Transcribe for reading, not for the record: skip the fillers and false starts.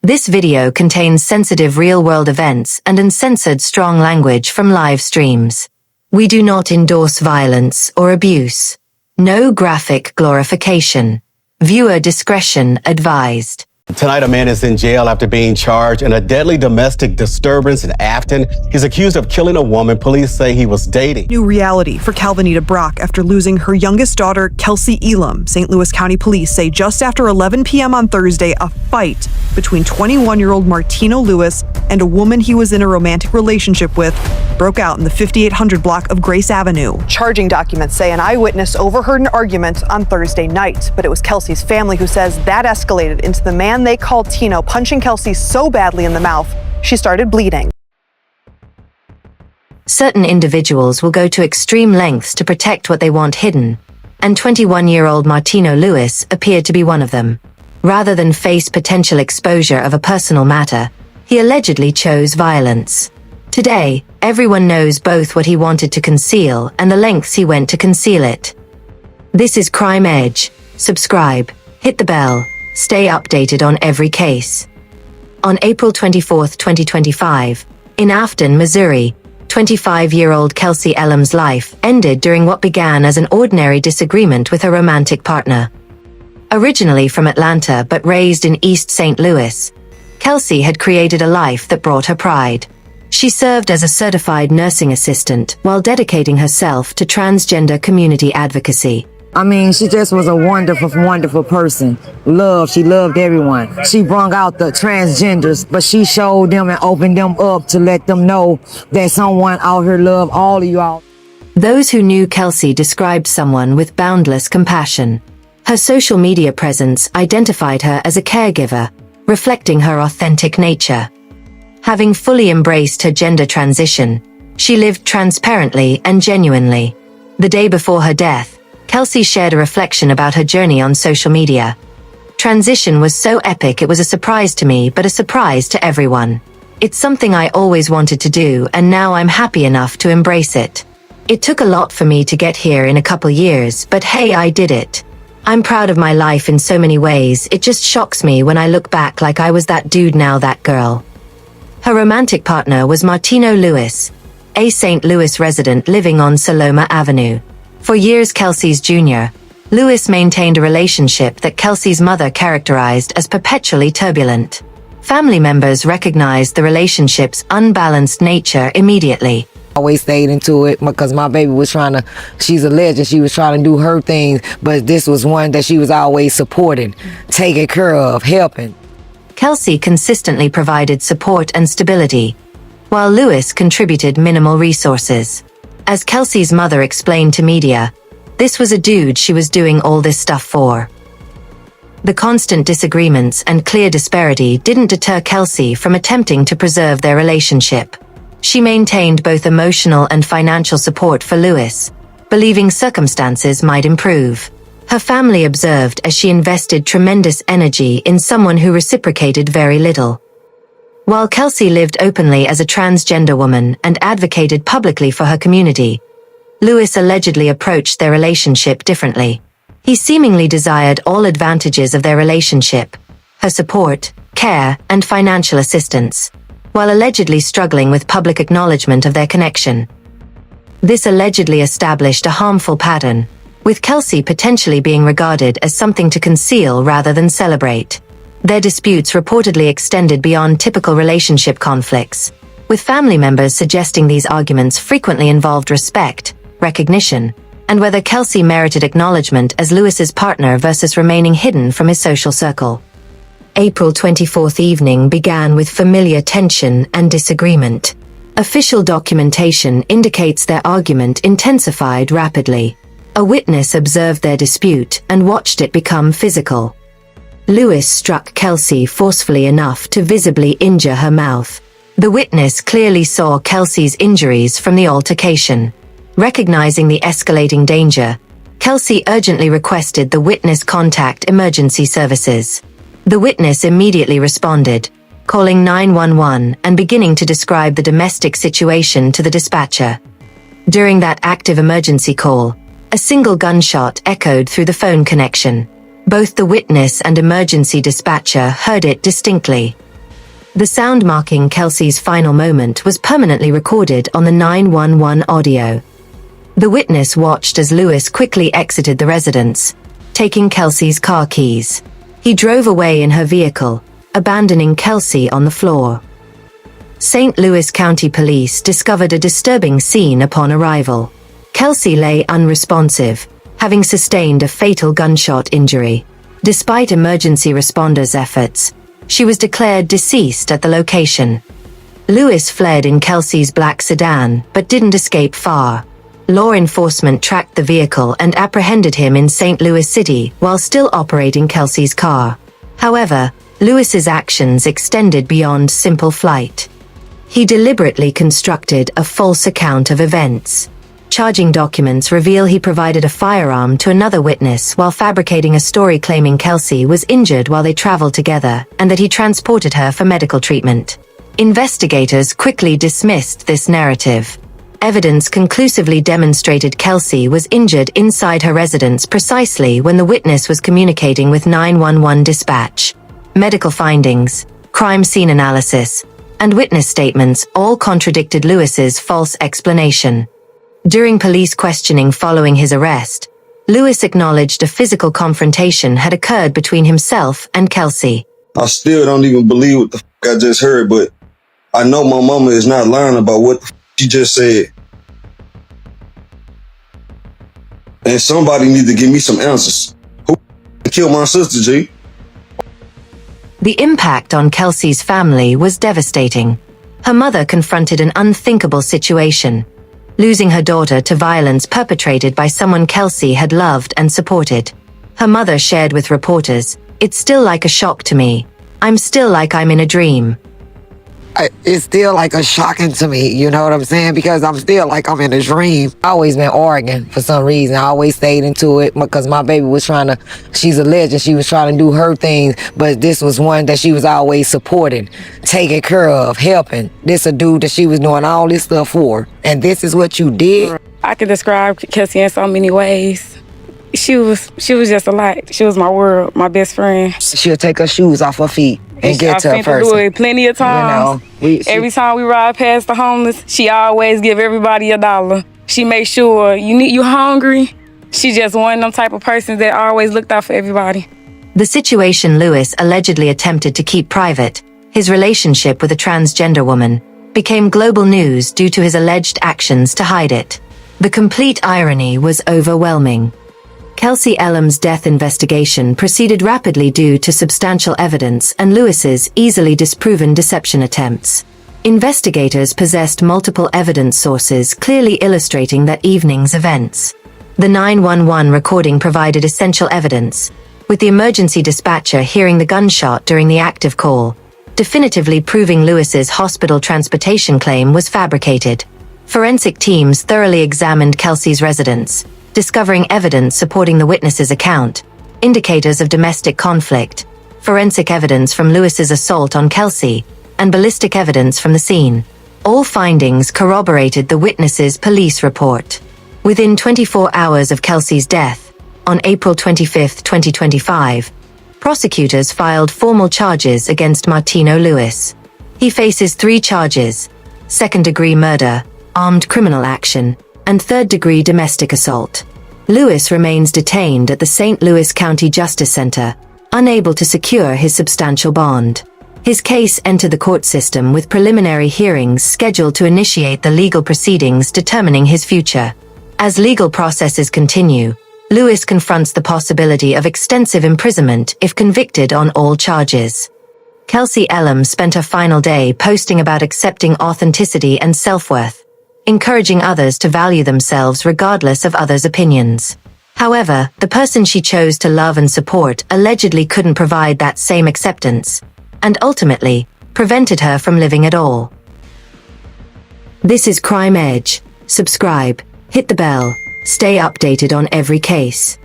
This video contains sensitive real-world events and uncensored strong language from live streams. We do not endorse violence or abuse. No graphic glorification. Viewer discretion advised. Tonight, a man is in jail after being charged in a deadly domestic disturbance in Afton. He's accused of killing a woman police say he was dating. New reality for Calvinita Brock after losing her youngest daughter, Kelsey Elem. St. Louis County Police say just after 11 p.m. on Thursday, a fight between 21-year-old Martino Lewis and a woman he was in a romantic relationship with broke out in the 5800 block of Grace Avenue. Charging documents say an eyewitness overheard an argument on Thursday night, but it was Kelsey's family who says that escalated into the man they called Tino punching Kelsey so badly in the mouth, she started bleeding. Certain individuals will go to extreme lengths to protect what they want hidden, and 21-year-old Martino Lewis appeared to be one of them. Rather than face potential exposure of a personal matter, he allegedly chose violence. Today, everyone knows both what he wanted to conceal and the lengths he went to conceal it. This is Crime Edge. Subscribe, hit the bell, stay updated on every case. On April 24, 2025, in Afton, Missouri, 25-year-old Kelsey Elem's life ended during what began as an ordinary disagreement with her romantic partner. Originally from Atlanta but raised in East St. Louis, Kelsey had created a life that brought her pride. She served as a certified nursing assistant while dedicating herself to transgender community advocacy. She just was a wonderful, wonderful person. She loved everyone. She brought out the transgenders, but she showed them and opened them up to let them know that someone out here loved all of y'all. Those who knew Kelsey described someone with boundless compassion. Her social media presence identified her as a caregiver, reflecting her authentic nature. Having fully embraced her gender transition, she lived transparently and genuinely. The day before her death, Kelsey shared a reflection about her journey on social media. Transition was so epic it was a surprise to me, but a surprise to everyone. It's something I always wanted to do, and now I'm happy enough to embrace it. It took a lot for me to get here in a couple years, but hey, I did it. I'm proud of my life in so many ways. It just shocks me when I look back like I was that dude, now that girl. Her romantic partner was Martino Lewis, a St. Louis resident living on Saloma Avenue. For years Kelsey's junior, Lewis maintained a relationship that Kelsey's mother characterized as perpetually turbulent. Family members recognized the relationship's unbalanced nature immediately. Always stayed into it because my baby was she's a legend, she was trying to do her things, but this was one that she was always supporting, taking care of, helping. Kelsey consistently provided support and stability, while Lewis contributed minimal resources. As Kelsey's mother explained to media, this was a dude she was doing all this stuff for. The constant disagreements and clear disparity didn't deter Kelsey from attempting to preserve their relationship. She maintained both emotional and financial support for Lewis, believing circumstances might improve. Her family observed as she invested tremendous energy in someone who reciprocated very little. While Kelsey lived openly as a transgender woman and advocated publicly for her community, Lewis allegedly approached their relationship differently. He seemingly desired all advantages of their relationship, her support, care, and financial assistance, while allegedly struggling with public acknowledgement of their connection. This allegedly established a harmful pattern, with Kelsey potentially being regarded as something to conceal rather than celebrate. Their disputes reportedly extended beyond typical relationship conflicts, with family members suggesting these arguments frequently involved respect, recognition, and whether Kelsey merited acknowledgement as Lewis's partner versus remaining hidden from his social circle. April 24th evening began with familiar tension and disagreement. Official documentation indicates their argument intensified rapidly. A witness observed their dispute and watched it become physical. Lewis struck Kelsey forcefully enough to visibly injure her mouth. The witness clearly saw Kelsey's injuries from the altercation. Recognizing the escalating danger, Kelsey urgently requested the witness contact emergency services. The witness immediately responded, calling 911 and beginning to describe the domestic situation to the dispatcher. During that active emergency call, a single gunshot echoed through the phone connection. Both the witness and emergency dispatcher heard it distinctly. The sound marking Kelsey's final moment was permanently recorded on the 911 audio. The witness watched as Lewis quickly exited the residence, taking Kelsey's car keys. He drove away in her vehicle, abandoning Kelsey on the floor. St. Louis County Police discovered a disturbing scene upon arrival. Kelsey lay unresponsive, having sustained a fatal gunshot injury. Despite emergency responders' efforts, she was declared deceased at the location. Lewis fled in Kelsey's black sedan, but didn't escape far. Law enforcement tracked the vehicle and apprehended him in St. Louis City while still operating Kelsey's car. However, Lewis's actions extended beyond simple flight. He deliberately constructed a false account of events. Charging documents reveal he provided a firearm to another witness while fabricating a story claiming Kelsey was injured while they traveled together and that he transported her for medical treatment. Investigators quickly dismissed this narrative. Evidence conclusively demonstrated Kelsey was injured inside her residence precisely when the witness was communicating with 911 dispatch. Medical findings, crime scene analysis, and witness statements all contradicted Lewis's false explanation. During police questioning following his arrest, Lewis acknowledged a physical confrontation had occurred between himself and Kelsey. I still don't even believe what the I just heard, but I know my mama is not lying about what the she just said. And somebody need to give me some answers. Who killed my sister, G? The impact on Kelsey's family was devastating. Her mother confronted an unthinkable situation, losing her daughter to violence perpetrated by someone Kelsey had loved and supported. Her mother shared with reporters, "It's still like a shock to me. I'm still like I'm in a dream." It's still like a shocking to me, you know what I'm saying? Because I'm still like I'm in a dream. I always been arguing for some reason. I always stayed into it because my baby was she's a legend. She was trying to do her things, but this was one that she was always supporting, taking care of, helping. This a dude that she was doing all this stuff for. And this is what you did? I could describe Kelsey in so many ways. She was just a light. She was my world, my best friend. She'll take her shoes off her feet and get to her I've person. seen her do it plenty of times. Every time we ride past the homeless, she always give everybody $1. She make sure you hungry. She just one of them type of persons that always looked out for everybody. The situation Lewis allegedly attempted to keep private, his relationship with a transgender woman, became global news due to his alleged actions to hide it. The complete irony was overwhelming. Kelsey Elem's death investigation proceeded rapidly due to substantial evidence and Lewis's easily disproven deception attempts. Investigators possessed multiple evidence sources clearly illustrating that evening's events. The 911 recording provided essential evidence, with the emergency dispatcher hearing the gunshot during the active call, definitively proving Lewis's hospital transportation claim was fabricated. Forensic teams thoroughly examined Kelsey's residence, discovering evidence supporting the witness's account, indicators of domestic conflict, forensic evidence from Lewis's assault on Kelsey, and ballistic evidence from the scene. All findings corroborated the witness's police report. Within 24 hours of Kelsey's death, on April 25, 2025, prosecutors filed formal charges against Martino Lewis. He faces 3 charges: second-degree murder, armed criminal action, and third-degree domestic assault. Lewis remains detained at the St. Louis County Justice Center, unable to secure his substantial bond. His case entered the court system with preliminary hearings scheduled to initiate the legal proceedings determining his future. As legal processes continue, Lewis confronts the possibility of extensive imprisonment if convicted on all charges. Kelsey Elem spent her final day posting about accepting authenticity and self-worth, encouraging others to value themselves regardless of others' opinions. However, the person she chose to love and support allegedly couldn't provide that same acceptance, and ultimately, prevented her from living at all. This is Crime Edge. Subscribe, hit the bell, stay updated on every case.